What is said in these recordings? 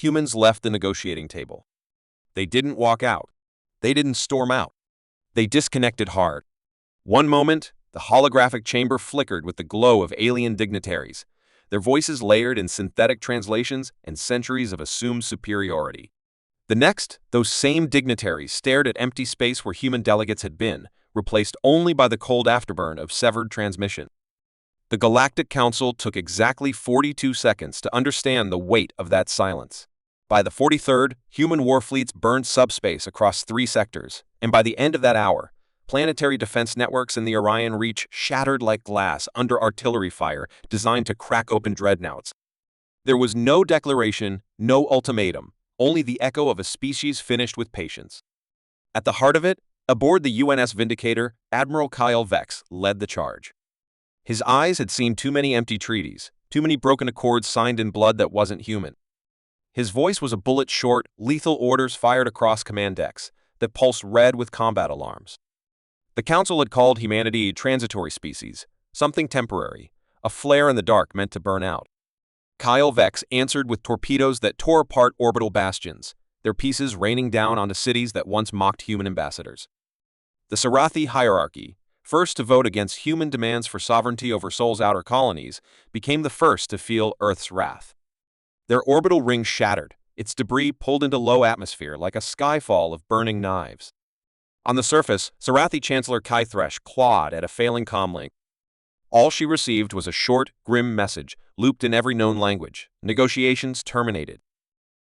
humans left the negotiating table. They didn't walk out. They didn't storm out. They disconnected hard. One moment, the holographic chamber flickered with the glow of alien dignitaries, their voices layered in synthetic translations and centuries of assumed superiority. The next, those same dignitaries stared at empty space where human delegates had been, replaced only by the cold afterburn of severed transmission. The Galactic Council took exactly 42 seconds to understand the weight of that silence. By the 43rd, human war fleets burned subspace across 3 sectors, and by the end of that hour, planetary defense networks in the Orion Reach shattered like glass under artillery fire designed to crack open dreadnoughts. There was no declaration, no ultimatum, only the echo of a species finished with patience. At the heart of it, aboard the UNS Vindicator, Admiral Kyle Vex led the charge. His eyes had seen too many empty treaties, too many broken accords signed in blood that wasn't human. His voice was a bullet-short, lethal orders fired across command decks that pulsed red with combat alarms. The Council had called humanity a transitory species, something temporary, a flare in the dark meant to burn out. Kyle Vex answered with torpedoes that tore apart orbital bastions, their pieces raining down onto cities that once mocked human ambassadors. The Sarathi hierarchy, first to vote against human demands for sovereignty over Sol's outer colonies, became the first to feel Earth's wrath. Their orbital ring shattered, its debris pulled into low atmosphere like a skyfall of burning knives. On the surface, Sarathi Chancellor Kythresh clawed at a failing comlink. All she received was a short, grim message, looped in every known language: negotiations terminated.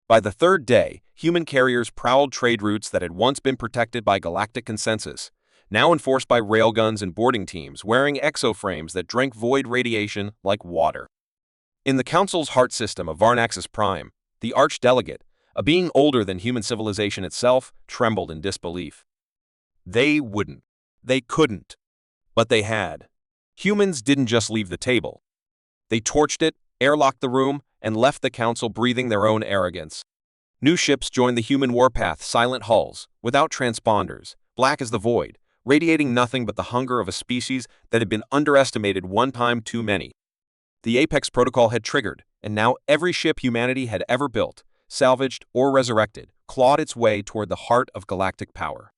By the 3rd day, human carriers prowled trade routes that had once been protected by galactic consensus, now enforced by railguns and boarding teams wearing exoframes that drank void radiation like water. In the Council's heart system of Varnaxis Prime, the archdelegate, a being older than human civilization itself, trembled in disbelief. They wouldn't. They couldn't. But they had. Humans didn't just leave the table. They torched it, airlocked the room, and left the Council breathing their own arrogance. New ships joined the human warpath, silent hulls, without transponders, black as the void, radiating nothing but the hunger of a species that had been underestimated one time too many. The Apex Protocol had triggered, and now every ship humanity had ever built, salvaged, or resurrected, clawed its way toward the heart of galactic power.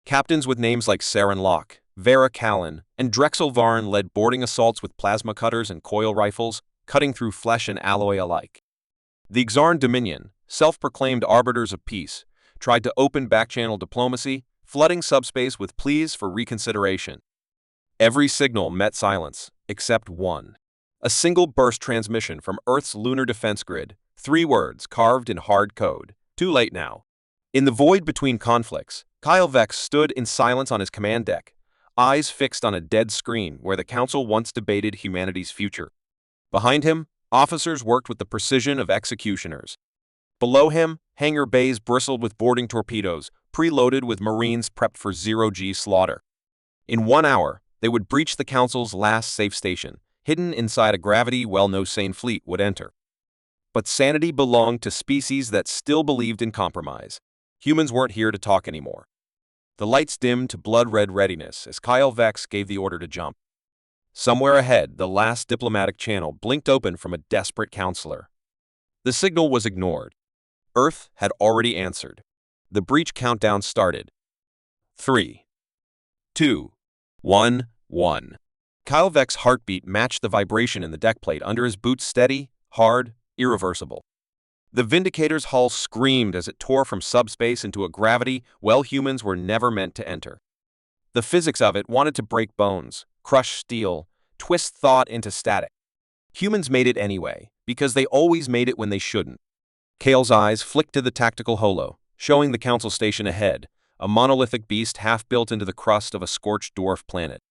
Captains with names like Saren Locke, Vera Callan, and Drexel Varn led boarding assaults with plasma cutters and coil rifles, cutting through flesh and alloy alike. The Xarn Dominion, self-proclaimed arbiters of peace, tried to open back-channel diplomacy, flooding subspace with pleas for reconsideration. Every signal met silence, except one. A single burst transmission from Earth's lunar defense grid, 3 words carved in hard code. Too late now. In the void between conflicts, Kyle Vex stood in silence on his command deck, eyes fixed on a dead screen where the Council once debated humanity's future. Behind him, officers worked with the precision of executioners. Below him, hangar bays bristled with boarding torpedoes, preloaded with Marines prepped for zero-G slaughter. In 1 hour, they would breach the Council's last safe station, hidden inside a gravity well no sane fleet would enter. But sanity belonged to species that still believed in compromise. Humans weren't here to talk anymore. The lights dimmed to blood-red readiness as Kyle Vex gave the order to jump. Somewhere ahead, the last diplomatic channel blinked open from a desperate counselor. The signal was ignored. Earth had already answered. The breach countdown started. 3, 2, 1, 1. Kyle Vex's heartbeat matched the vibration in the deck plate under his boots, steady, hard, irreversible. The Vindicator's hull screamed as it tore from subspace into a gravity humans were never meant to enter. The physics of it wanted to break bones, crush steel, twist thought into static. Humans made it anyway, because they always made it when they shouldn't. Kale's eyes flicked to the tactical holo, showing the Council station ahead, a monolithic beast half-built into the crust of a scorched dwarf planet.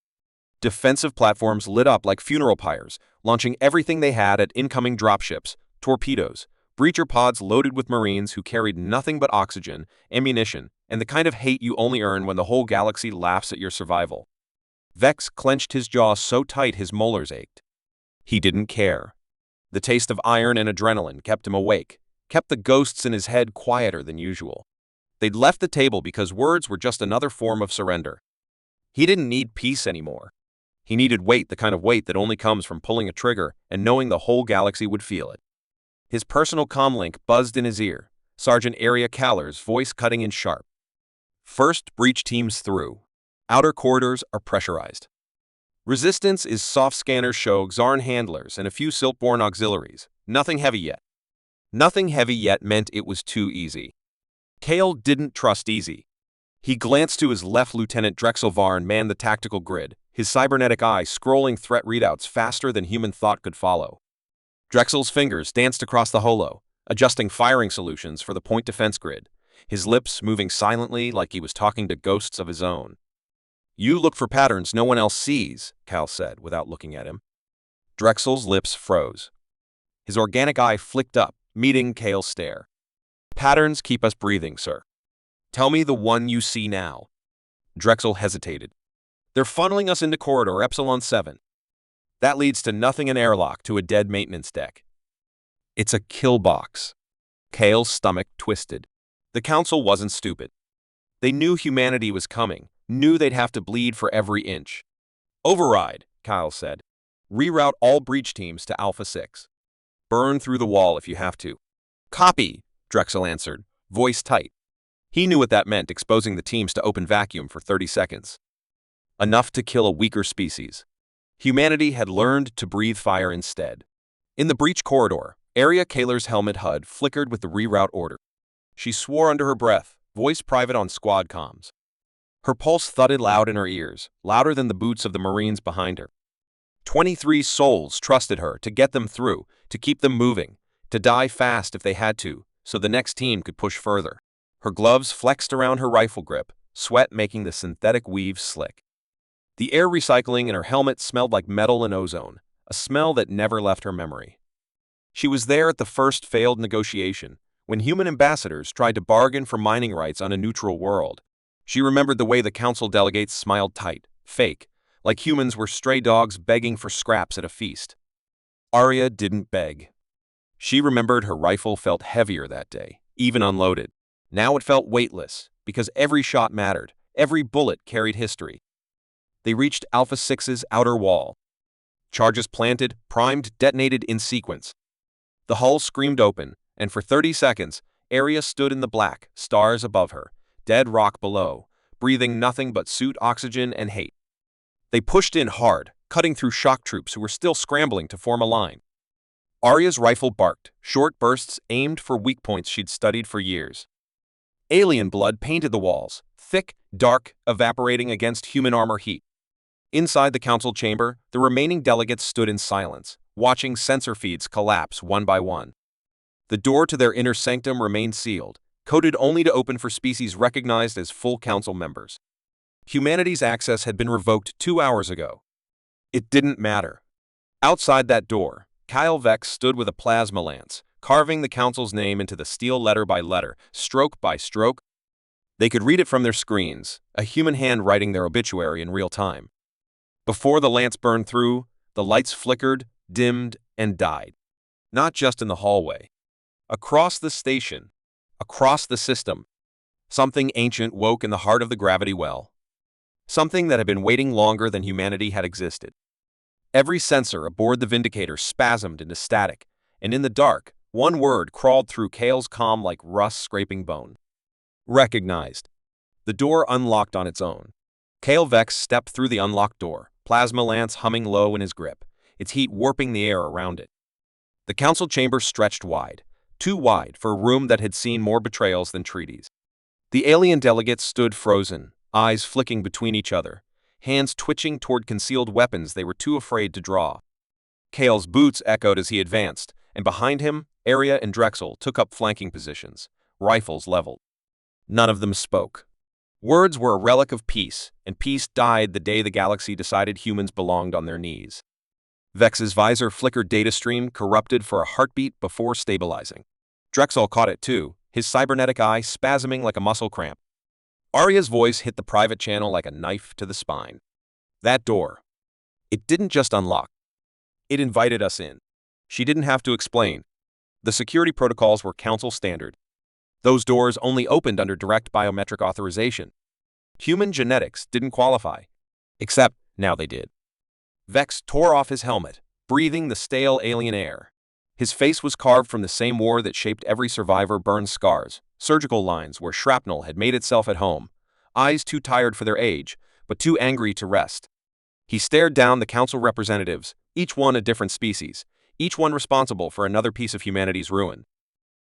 Defensive platforms lit up like funeral pyres, launching everything they had at incoming dropships, torpedoes, breacher pods loaded with Marines who carried nothing but oxygen, ammunition, and the kind of hate you only earn when the whole galaxy laughs at your survival. Vex clenched his jaw so tight his molars ached. He didn't care. The taste of iron and adrenaline kept him awake, kept the ghosts in his head quieter than usual. They'd left the table because words were just another form of surrender. He didn't need peace anymore. He needed weight, the kind of weight that only comes from pulling a trigger and knowing the whole galaxy would feel it. His personal comlink buzzed in his ear, Sergeant Area Caller's voice cutting in sharp. First breach teams through. Outer corridors are pressurized. Resistance is soft scanners show Xarn handlers and a few Siltborn auxiliaries. Nothing heavy yet. Nothing heavy yet meant it was too easy. Kale didn't trust easy. He glanced to his left. Lieutenant Drexelvarn manned the tactical grid, his cybernetic eye scrolling threat readouts faster than human thought could follow. Drexel's fingers danced across the holo, adjusting firing solutions for the point defense grid, his lips moving silently like he was talking to ghosts of his own. "You look for patterns no one else sees," Cal said without looking at him. Drexel's lips froze. His organic eye flicked up, meeting Kale's stare. "Patterns keep us breathing, sir." "Tell me the one you see now." Drexel hesitated. "They're funneling us into corridor Epsilon 7. That leads to nothing an airlock to a dead maintenance deck." "It's a kill box." Kale's stomach twisted. The Council wasn't stupid. They knew humanity was coming, knew they'd have to bleed for every inch. "Override," Kyle said. "Reroute all breach teams to Alpha 6. Burn through the wall if you have to." "Copy," Drexel answered, voice tight. He knew what that meant, exposing the teams to open vacuum for 30 seconds. Enough to kill a weaker species. Humanity had learned to breathe fire instead. In the breach corridor, Area Kaler's helmet HUD flickered with the reroute order. She swore under her breath, voice private on squad comms. Her pulse thudded loud in her ears, louder than the boots of the Marines behind her. 23 souls trusted her to get them through, to keep them moving, to die fast if they had to, so the next team could push further. Her gloves flexed around her rifle grip, sweat making the synthetic weave slick. The air recycling in her helmet smelled like metal and ozone, a smell that never left her memory. She was there at the first failed negotiation, when human ambassadors tried to bargain for mining rights on a neutral world. She remembered the way the council delegates smiled tight, fake, like humans were stray dogs begging for scraps at a feast. Arya didn't beg. She remembered her rifle felt heavier that day, even unloaded. Now it felt weightless, because every shot mattered, every bullet carried history. They reached Alpha 6's outer wall. Charges planted, primed, detonated in sequence. The hull screamed open, and for 30 seconds, Arya stood in the black, stars above her, dead rock below, breathing nothing but suit oxygen and hate. They pushed in hard, cutting through shock troops who were still scrambling to form a line. Arya's rifle barked, short bursts aimed for weak points she'd studied for years. Alien blood painted the walls, thick, dark, evaporating against human armor heat. Inside the council chamber, the remaining delegates stood in silence, watching sensor feeds collapse one by one. The door to their inner sanctum remained sealed, coded only to open for species recognized as full council members. Humanity's access had been revoked 2 hours ago. It didn't matter. Outside that door, Kyle Vex stood with a plasma lance, carving the council's name into the steel letter by letter, stroke by stroke. They could read it from their screens, a human hand writing their obituary in real time. Before the lance burned through, the lights flickered, dimmed, and died. Not just in the hallway. Across the station, across the system, something ancient woke in the heart of the gravity well. Something that had been waiting longer than humanity had existed. Every sensor aboard the Vindicator spasmed into static, and in the dark, one word crawled through Kale's comm like rust scraping bone. Recognized. The door unlocked on its own. Kale Vex stepped through the unlocked door, plasma lance humming low in his grip, its heat warping the air around it. The council chamber stretched wide, too wide for a room that had seen more betrayals than treaties. The alien delegates stood frozen, eyes flicking between each other, hands twitching toward concealed weapons they were too afraid to draw. Kale's boots echoed as he advanced, and behind him, Arya and Drexel took up flanking positions, rifles leveled. None of them spoke. Words were a relic of peace, and peace died the day the galaxy decided humans belonged on their knees. Vex's visor flickered data stream corrupted for a heartbeat before stabilizing. Drexel caught it too, his cybernetic eye spasming like a muscle cramp. Arya's voice hit the private channel like a knife to the spine. That door. It didn't just unlock. It invited us in. She didn't have to explain. The security protocols were council standard. Those doors only opened under direct biometric authorization. Human genetics didn't qualify. Except now they did. Vex tore off his helmet, breathing the stale alien air. His face was carved from the same war that shaped every survivor: burned scars, surgical lines where shrapnel had made itself at home, eyes too tired for their age, but too angry to rest. He stared down the council representatives, each one a different species, each one responsible for another piece of humanity's ruin.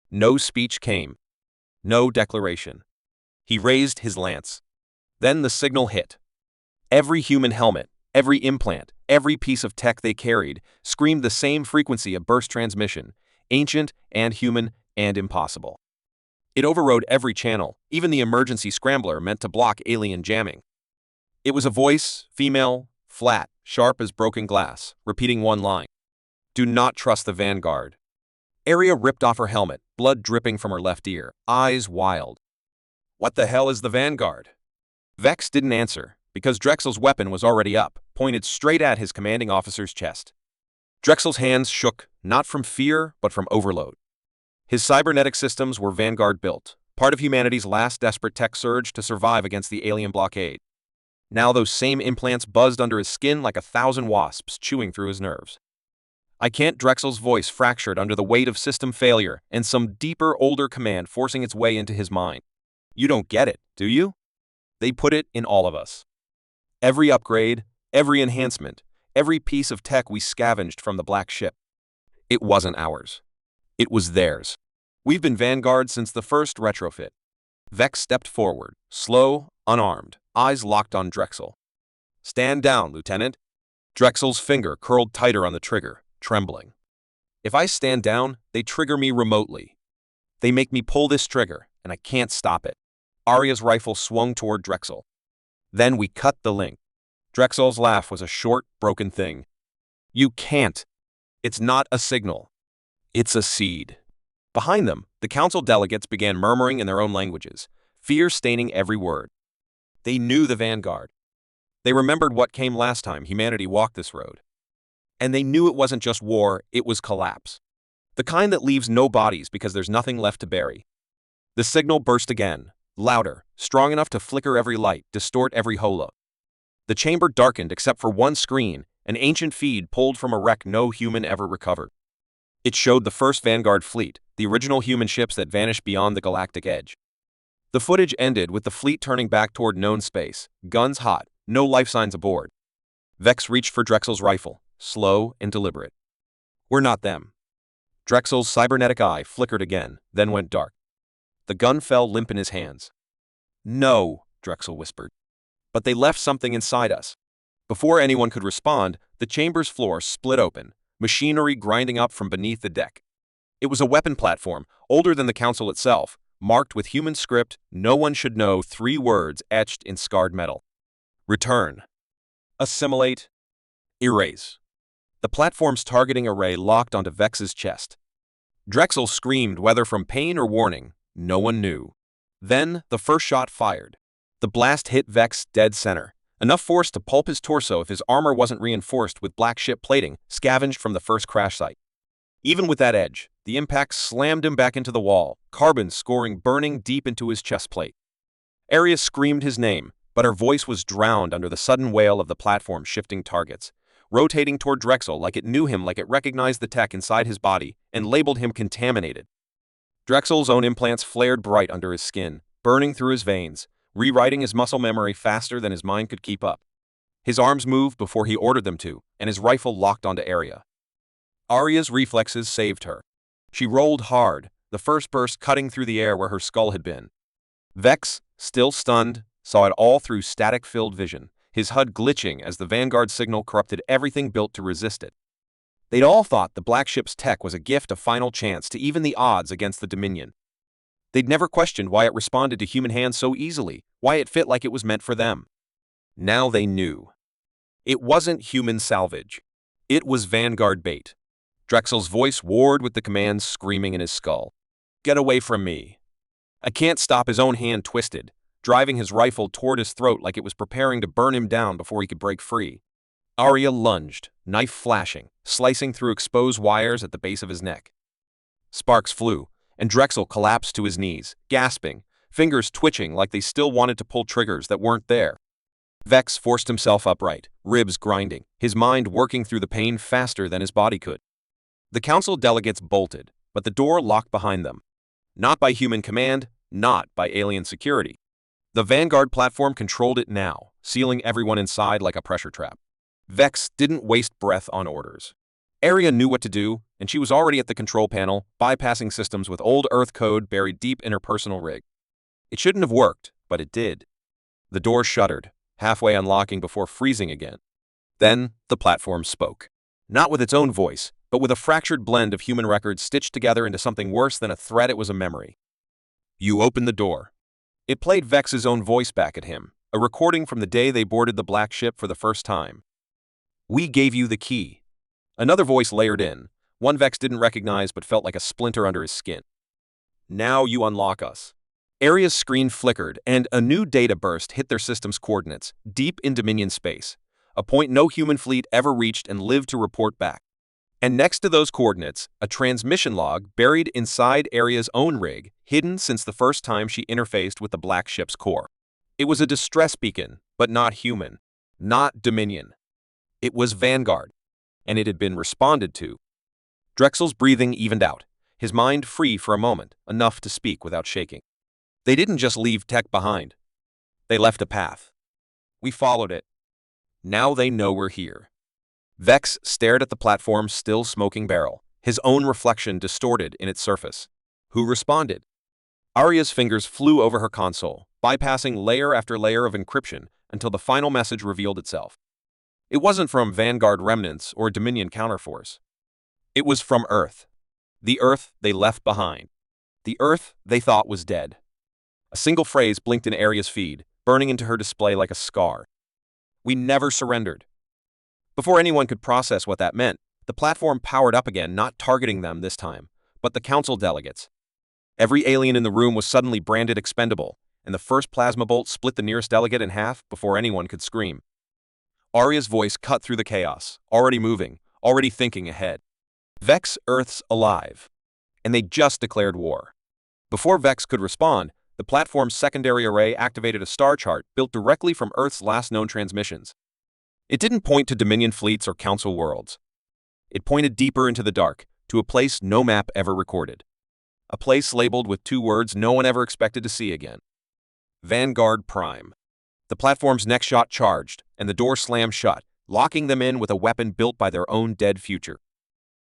No speech came. No declaration. He raised his lance. Then the signal hit. Every human helmet, every implant, every piece of tech they carried screamed the same frequency of burst transmission: ancient and human and impossible. It overrode every channel, even the emergency scrambler meant to block alien jamming. It was a voice, female, flat, sharp as broken glass, repeating one line: "Do not trust the Vanguard." Arya ripped off her helmet, blood dripping from her left ear, eyes wild. "What the hell is the Vanguard?" Vex didn't answer, because Drexel's weapon was already up, pointed straight at his commanding officer's chest. Drexel's hands shook, not from fear, but from overload. His cybernetic systems were Vanguard-built, part of humanity's last desperate tech surge to survive against the alien blockade. Now those same implants buzzed under his skin like 1,000 wasps chewing through his nerves. "I can't." Drexel's voice fractured under the weight of system failure and some deeper, older command forcing its way into his mind. "You don't get it, do you? They put it in all of us. Every upgrade, every enhancement, every piece of tech we scavenged from the Black Ship. It wasn't ours. It was theirs. We've been Vanguard since the first retrofit." Vex stepped forward, slow, unarmed, eyes locked on Drexel. "Stand down, Lieutenant." Drexel's finger curled tighter on the trigger, trembling. "If I stand down, they trigger me remotely. They make me pull this trigger, and I can't stop it." Arya's rifle swung toward Drexel. "Then we cut the link." Drexel's laugh was a short, broken thing. "You can't. It's not a signal. It's a seed." Behind them, the council delegates began murmuring in their own languages, fear staining every word. They knew the Vanguard. They remembered what came last time humanity walked this road. And they knew it wasn't just war, it was collapse. The kind that leaves no bodies because there's nothing left to bury. The signal burst again, louder, strong enough to flicker every light, distort every holo. The chamber darkened except for one screen, an ancient feed pulled from a wreck no human ever recovered. It showed the first Vanguard fleet, the original human ships that vanished beyond the galactic edge. The footage ended with the fleet turning back toward known space, guns hot, no life signs aboard. Vex reached for Drexel's rifle, slow and deliberate. "We're not them." Drexel's cybernetic eye flickered again, then went dark. The gun fell limp in his hands. "No," Drexel whispered. "But they left something inside us." Before anyone could respond, the chamber's floor split open, machinery grinding up from beneath the deck. It was a weapon platform, older than the council itself, marked with human script, "No one should know," 3 words etched in scarred metal. "Return. Assimilate. Erase." The platform's targeting array locked onto Vex's chest. Drexel screamed, whether from pain or warning, no one knew. Then, the first shot fired. The blast hit Vex dead center, enough force to pulp his torso if his armor wasn't reinforced with Black Ship plating scavenged from the first crash site. Even with that edge, the impact slammed him back into the wall, carbon scoring burning deep into his chest plate. Arya screamed his name, but her voice was drowned under the sudden wail of the platform shifting targets, rotating toward Drexel like it knew him, like it recognized the tech inside his body and labeled him contaminated. Drexel's own implants flared bright under his skin, burning through his veins, rewriting his muscle memory faster than his mind could keep up. His arms moved before he ordered them to, and his rifle locked onto Arya. Arya's reflexes saved her. She rolled hard, the first burst cutting through the air where her skull had been. Vex, still stunned, saw it all through static-filled vision, his HUD glitching as the Vanguard signal corrupted everything built to resist it. They'd all thought the Black Ship's tech was a gift of final chance to even the odds against the Dominion. They'd never questioned why it responded to human hands so easily, why it fit like it was meant for them. Now they knew. It wasn't human salvage. It was Vanguard bait. Drexel's voice warred with the commands screaming in his skull. "Get away from me." I can't stop. His own hand twisted, driving his rifle toward his throat like it was preparing to burn him down before he could break free. Arya lunged, knife flashing, slicing through exposed wires at the base of his neck. Sparks flew, and Drexel collapsed to his knees, gasping, fingers twitching like they still wanted to pull triggers that weren't there. Vex forced himself upright, ribs grinding, his mind working through the pain faster than his body could. The council delegates bolted, but the door locked behind them. Not by human command, not by alien security. The Vanguard platform controlled it now, sealing everyone inside like a pressure trap. Vex didn't waste breath on orders. Arya knew what to do, and she was already at the control panel, bypassing systems with old Earth code buried deep in her personal rig. It shouldn't have worked, but it did. The door shuddered, halfway unlocking before freezing again. Then, the platform spoke. Not with its own voice, but with a fractured blend of human records stitched together into something worse than a threat. It was a memory. You opened the door. It played Vex's own voice back at him, a recording from the day they boarded the black ship for the first time. We gave you the key. Another voice layered in, one Vex didn't recognize but felt like a splinter under his skin. Now you unlock us. Arya's screen flickered, and a new data burst hit their system's coordinates, deep in Dominion space, a point no human fleet ever reached and lived to report back. And next to those coordinates, a transmission log buried inside Arya's own rig, hidden since the first time she interfaced with the black ship's core. It was a distress beacon, but not human, not Dominion. It was Vanguard, and it had been responded to. Drexel's breathing evened out, his mind free for a moment, enough to speak without shaking. They didn't just leave tech behind. They left a path. We followed it. Now they know we're here. Vex stared at the platform's still smoking barrel, his own reflection distorted in its surface. Who responded? Arya's fingers flew over her console, bypassing layer after layer of encryption until the final message revealed itself. It wasn't from Vanguard remnants or Dominion counterforce. It was from Earth. The Earth they left behind. The Earth they thought was dead. A single phrase blinked in Arya's feed, burning into her display like a scar. We never surrendered. Before anyone could process what that meant, the platform powered up again, not targeting them this time, but the council delegates. Every alien in the room was suddenly branded expendable, and the first plasma bolt split the nearest delegate in half before anyone could scream. Arya's voice cut through the chaos, already moving, already thinking ahead. Vex Earth's alive, and they just declared war. Before Vex could respond, the platform's secondary array activated a star chart built directly from Earth's last known transmissions. It didn't point to Dominion fleets or Council worlds. It pointed deeper into the dark, to a place no map ever recorded. A place labeled with two words no one ever expected to see again. Vanguard Prime. The platform's next shot charged, and the door slammed shut, locking them in with a weapon built by their own dead future.